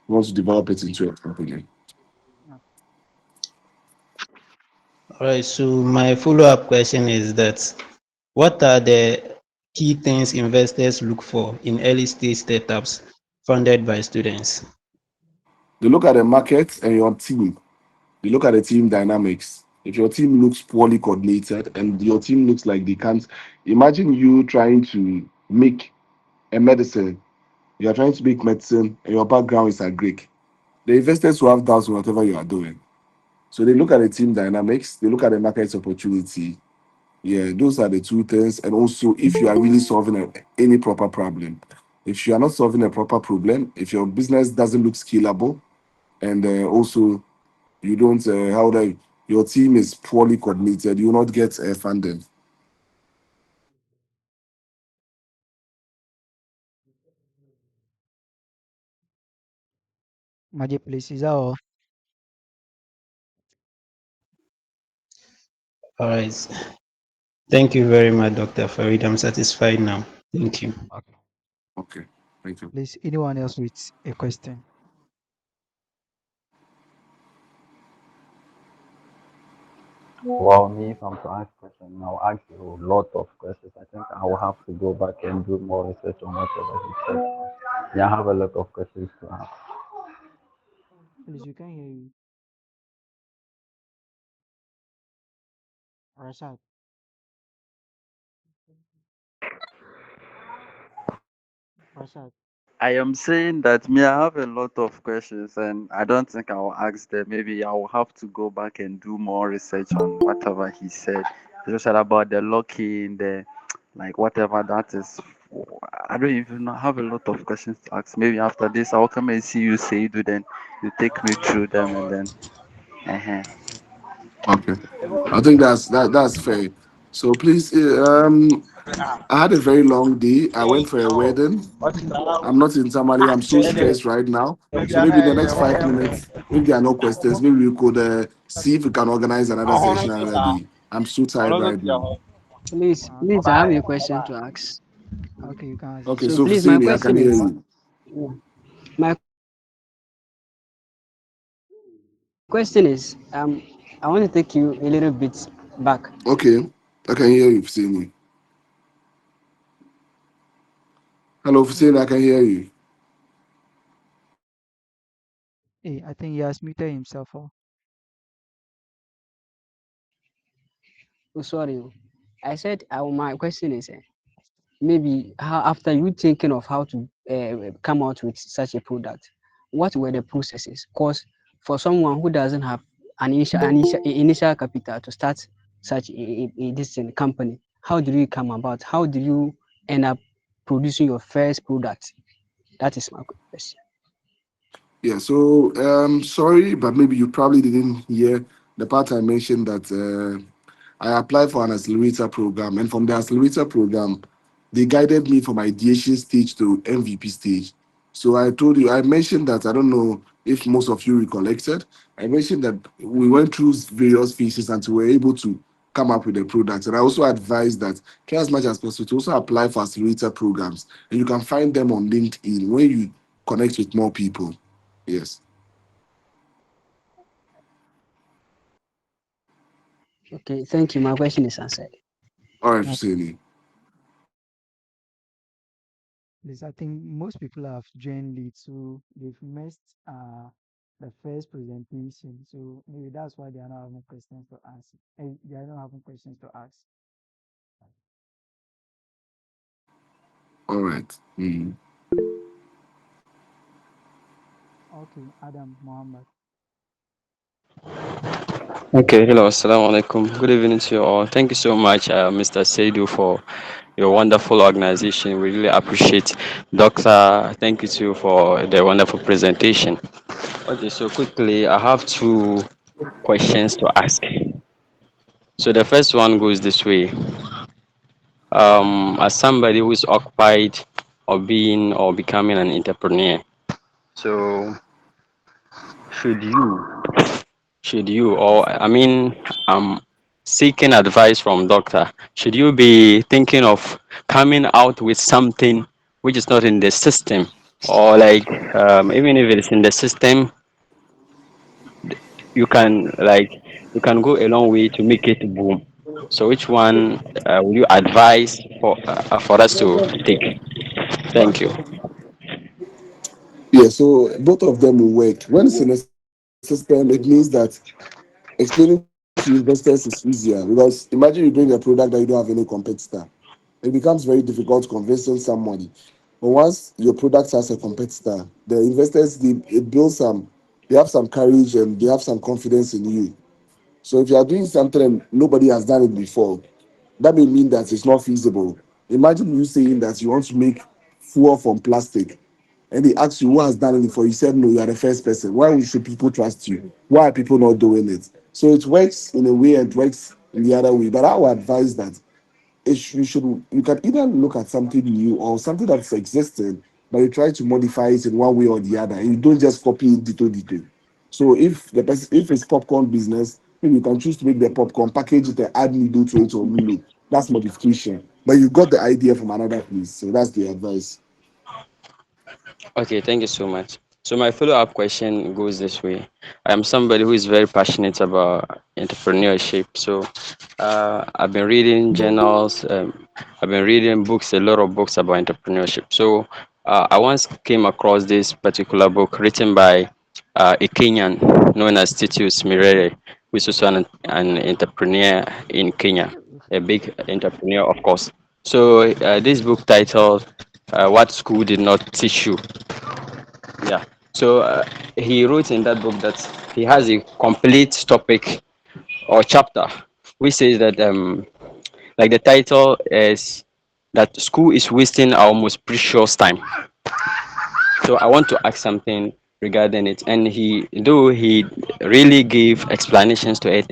want to develop it into a company. All right, so my follow-up question is that what are the key things investors look for in early stage startups funded by students? They look at the market and your team. They look at the team dynamics. If your team looks poorly coordinated and your team looks like they can't, imagine you trying to make a medicine. You are trying to make medicine and your background is agric. The investors will have doubts on whatever you are doing. So they look at the team dynamics, they look at the market opportunity. Yeah, those are the two things. And also, if you are really solving any proper problem, if you are not solving a proper problem, if your business doesn't look scalable, and also you don't, how would I, your team is poorly coordinated, you will not get funding. Majid, please, is that all? All right. Thank you very much, Dr. Farid. I'm satisfied now. Thank you. Okay. Okay, thank you. Please, anyone else with a question? Well, me, if I'm to ask question, I'll ask you a lot of questions. I think I will have to go back and do more research on whatever he said. Yeah, I have a lot of questions to ask. Please, you can hear you. Rashad. Rashad. I am saying that me, I have a lot of questions, and I don't think I will ask them. Maybe I will have to go back and do more research on whatever he said, especially about the locking, the like whatever that is. I don't even know. I have a lot of questions to ask. Maybe after this, I'll come and see you, Seidu, then you take me through them, and then. Uh-huh. Okay, I think that's fair. So please, I had a very long day. I went for a wedding. I'm not in Tamale. I'm so stressed right now. So maybe in the next 5 minutes, if there are no questions, maybe we could see if we can organize another session another day. I'm so tired right now. Please, I have a question to ask. Okay, you can ask the Okay, So so question. please, my Fusini, I can question hear is, you. my question is, I want to take you a little bit back. Okay, I can hear you, Fusini. Hello, Fusini, I can hear you. Hey, I think he has muted himself. Oh. Oh, sorry. I said my question is, maybe how, after you thinking of how to come out with such a product, what were the processes? Because for someone who doesn't have initial capital to start such a this company, how do you come about? How do you end up producing your first product? That is my question. Yeah, so sorry, but maybe you probably didn't hear the part I mentioned that I applied for an accelerator program, and from the accelerator program, they guided me from ideation stage to MVP stage. So I told you, I mentioned that I don't know if most of you recollected. I mentioned that we went through various phases until we were able to come up with a product. And I also advised that try as much as possible to also apply for accelerator programs, and you can find them on LinkedIn when you connect with more people. Yes. Okay, thank you. My question is answered. All right, Okay. Husseini. Please, I think most people have joined it, so they've missed the first presentation. So maybe that's why they are not having questions to ask. They are not having questions to ask. All right. Okay, Adam, Mohammed. Okay, hello, assalamu alaikum. Good evening to you all. Thank you so much, Mr. Seidu, for your wonderful organization. We really appreciate. Doctor, thank you too for the wonderful presentation. Okay, so quickly, I have two questions to ask. So the first one goes this way. As somebody who is occupied or being or becoming an entrepreneur, so should you should you or I mean seeking advice from doctor, should you be thinking of coming out with something which is not in the system, or like even if it's in the system, you can like you can go a long way to make it boom. So which one will you advise for us to take? Thank you. Yeah, so both of them will work. When it's in a system, it means that explaining to investors is easier because imagine you bring a product that you don't have any competitor. It becomes very difficult convincing somebody. But once your product has a competitor, the investors it builds some, they have some courage and they have some confidence in you. So if you are doing something and nobody has done it before, that may mean that it's not feasible. Imagine you saying that you want to make fuel from plastic, and they ask you who has done it before. You said no, you are the first person. Why should people trust you? Why are people not doing it? So it works in a way and it works in the other way. But I would advise that you can either look at something new or something that's existing, but you try to modify it in one way or the other. And you don't just copy it dito. So if it's popcorn business, maybe you can choose to make the popcorn, package it, and add needle to it or Milo. That's modification. But you got the idea from another place. So that's the advice. Okay, thank you so much. So my follow-up question goes this way. I'm somebody who is very passionate about entrepreneurship. So I've been reading journals, I've been reading books, a lot of books about entrepreneurship. So I once came across this particular book written by a Kenyan known as Titus Mirere, who is also an entrepreneur in Kenya, a big entrepreneur, of course. So this book titled "What School Did Not Teach You." Yeah. So he wrote in that book that he has a complete topic or chapter which says that like the title is that school is wasting our most precious time. So I want to ask something regarding it, and though he really gave explanations to it,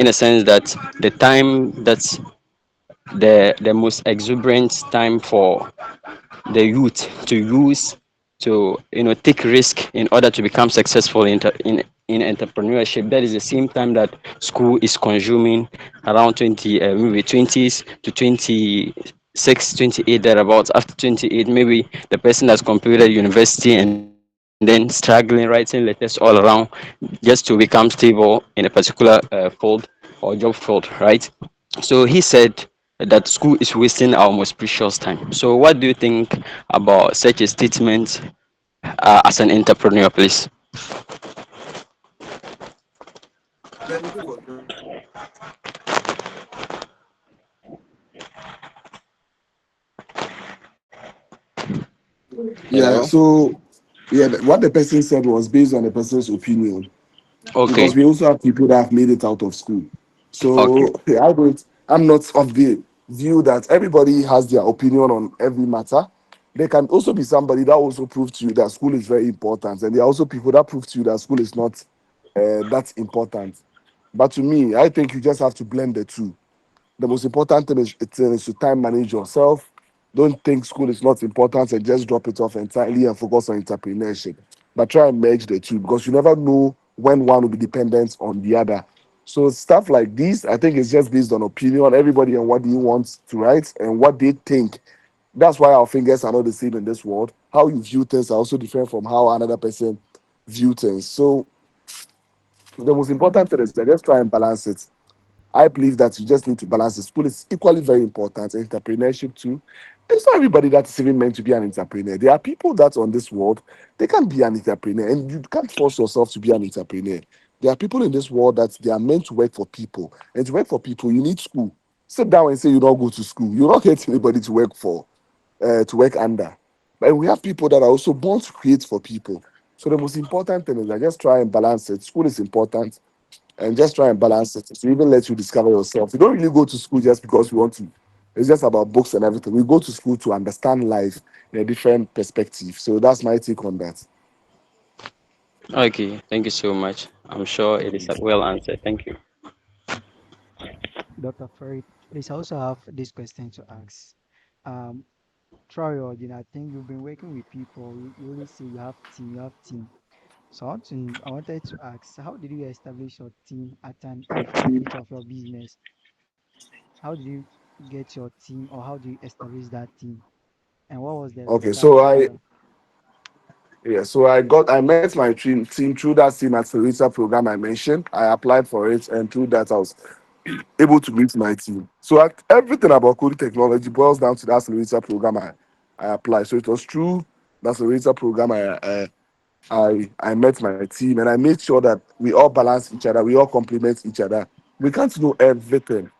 in a sense that the time that's the most exuberant time for the youth to use to take risk in order to become successful in entrepreneurship. That is the same time that school is consuming around 20 maybe 20s to 26, 28 thereabouts. After 28, maybe the person has completed university and then struggling writing letters all around just to become stable in a particular field or job field, right? So he said that school is wasting our most precious time. So what do you think about such a statement as an entrepreneur, please? Yeah. Hello. So yeah, what the person said was based on the person's opinion, because Okay. we also have people that have made it out of school. Okay. So I'm not of the view that everybody has their opinion on every matter. There can also be somebody that also prove to you that school is very important, and there are also people that prove to you that school is not that important. But to me, I think you just have to blend the two. The most important thing is to time manage yourself. Don't think school is not important and just drop it off entirely and focus on entrepreneurship. But try and merge the two because you never know when one will be dependent on the other. So stuff like this, I think, is just based on opinion. Everybody and what do you want to write and what they think. That's why our fingers are not the same in this world. How you view things are also different from how another person view things. So the most important thing is that just try and balance it. I believe that you just need to balance the school is equally very important. Entrepreneurship too. It's not everybody that is even meant to be an entrepreneur. There are people that on this world they can't be an entrepreneur, and you can't force yourself to be an entrepreneur. There are people in this world that they are meant to work for people, and to work for people, you need school. Sit down and say you don't go to school. You don't get anybody to work under. But we have people that are also born to create for people. So the most important thing is that just try and balance it. School is important, and just try and balance it to even let you discover yourself. You don't really go to school just because you want to. It's just about books and everything. We go to school to understand life in a different perspective. So that's my take on that. Okay. Thank you so much. I'm sure it is a well answered. Thank you. Dr. Faried, please, I also have this question to ask. Um, Troy, I think you've been working with people. You always say you have team. So I wanted to ask, how did you establish your team at each of your business? How did you get your team, or how do you establish that team? And what was the Okay, result so of I that? Yeah, so I met my team through that same accelerator program I mentioned. I applied for it, and through that I was able to meet my team. So everything about coding technology boils down to the accelerator program I applied. So it was through the accelerator program I met my team, and I made sure that we all balance each other, we all complement each other. We can't know everything.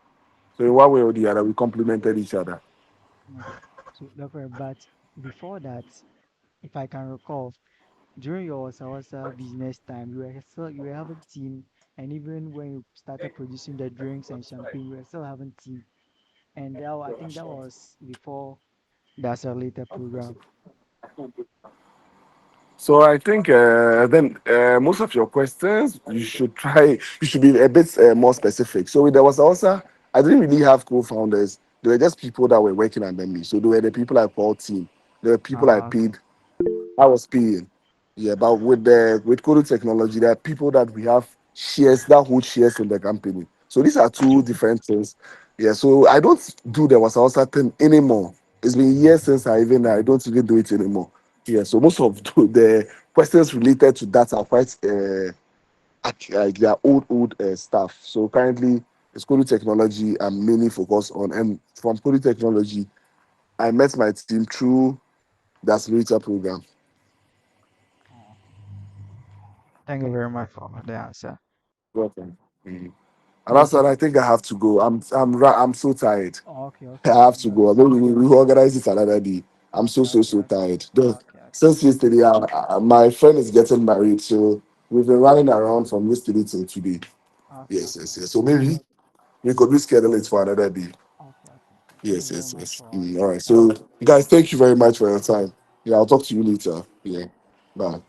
So in one way or the other, we complemented each other. Okay. So Dr. But before that, if I can recall, during your Sawasa business time, you were having team, and even when you started producing the drinks and champagne, you were still having team. And I think that was before the accelerator program. So I think then most of your questions you should be a bit more specific. So there was also I didn't really have co-founders. They were just people that were working under me. So they were the people I called team. They were people I Okay. paid. I was paying. Yeah, but with Kodu technology, there are people that we have shares that hold shares in the company. So these are two different things. Yeah, so I don't do the Wasawasa thing anymore. It's been years since I don't even do it anymore. Yeah, so most of the questions related to that are quite like they are old stuff. So currently, it's Kodu technology I'm mainly focused on, and from Kodu technology, I met my team through the accelerator program. Oh, thank you very much for the answer. Welcome. Mhm. And Yes, also, sir. I think I have to go. I'm so tired. Okay, I okay. have to go. That's Maybe we organize it another day. I'm okay, okay, so okay. tired. Okay, okay. Since yesterday, my friend is getting married, so we've been running around from yesterday till today. Okay, Yes, okay. yes, yes. So maybe we could reschedule it for another day. Okay, okay, okay. Thank you Yes, very yes, much yes. for All your right. time. So, guys, thank you very much for your time. Yeah, I'll talk to you later. Yeah. Bye.